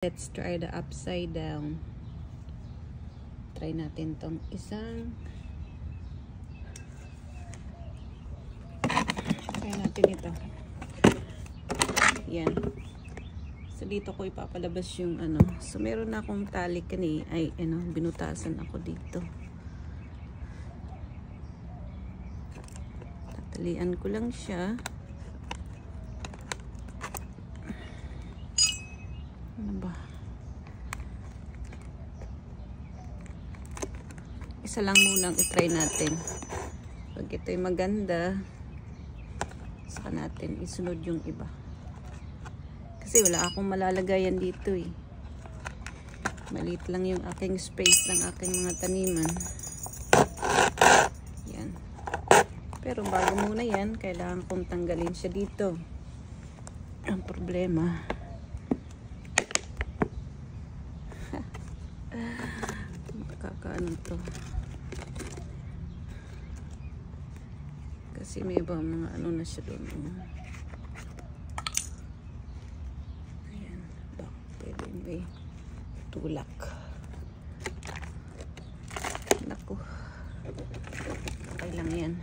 Let's try the upside down. Try natin tong isang. Try natin ito. Yan. So dito ko ipapalabas yung ano. So meron na akong tali kanina. Ay, ano, binutasan ako dito. Tatalian ko lang siya. Ano ba? Isa lang munang i-try natin. Pag ito'y maganda, saka natin isunod yung iba. Kasi wala akong malalagayan dito eh. Maliit lang yung aking space ng aking mga taniman. Yan. Pero bago muna yan, kailangan kong tanggalin siya dito. Ang problema, makakaano to. Kasi may iba mga ano na siya doon. Ayan. Bak, pwede may tulak. Naku. Okay lang yan.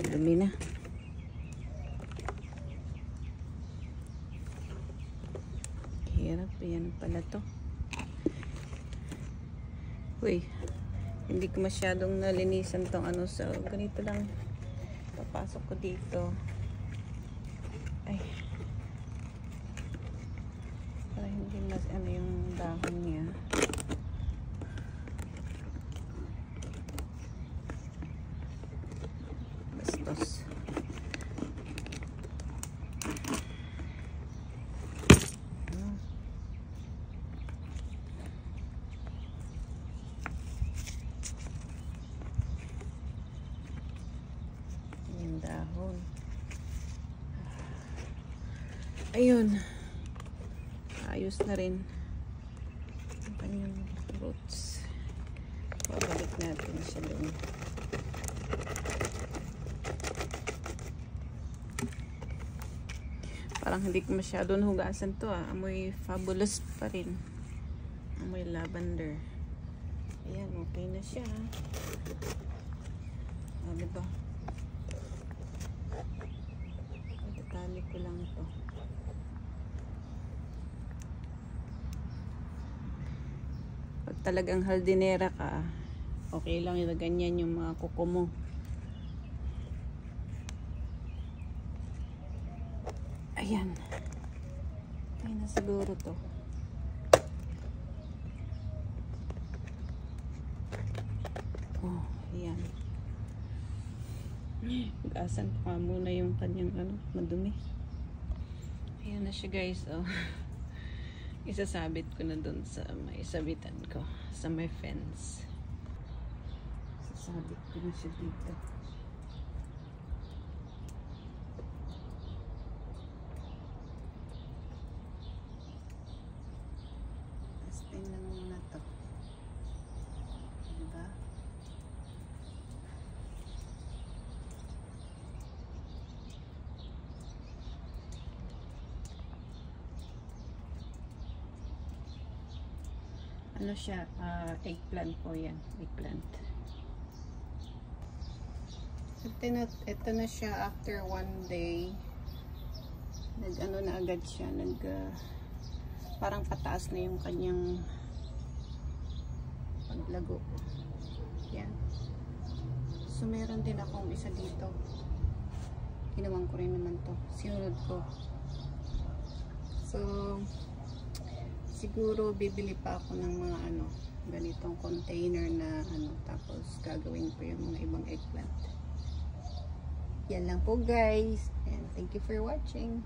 Dumi na. Hirap. Yan pala to. Uy. Hindi ko masyadong nalinisan tong ano. So, ganito lang. Papasok ko dito. Ay. Para hindi mas ano yung dahon niya. Bastos. Yung dahon. Ayun. Ayos na rin ang kanyang roots. Babalik natin siya doon. Parang hindi ko masyadong hugasan to ah. Amoy fabulous pa rin. Amoy lavender. Ayan, okay na siya. Ah, diba? Itatali ko lang to. Pag talagang haldinera ka, okay lang yung ganyan yung mga kuko mo. Ayan. Okay na siguro to. Oh, ayan. Hugasan ko muna yung kanyang ano, madumi. Ayan na siya guys. Oh. Isasabit ko na dun sa may sabitan ko. Sa may fence. Isasabit ko na siya dito. Tingnan mo na to. Diba? Ano siya? Eggplant po yan. Eggplant. Ito na siya after 1 day. Nag-ano na agad siya. Parang pataas na yung kanyang paglago. Yan. So, meron din akong isa dito. Ginawan ko rin naman to. Sinunod ko. So, siguro bibili pa ako ng mga ano, ganitong container na ano, tapos gagawin ko yung mga ibang eggplant. Yan lang po guys. And thank you for watching.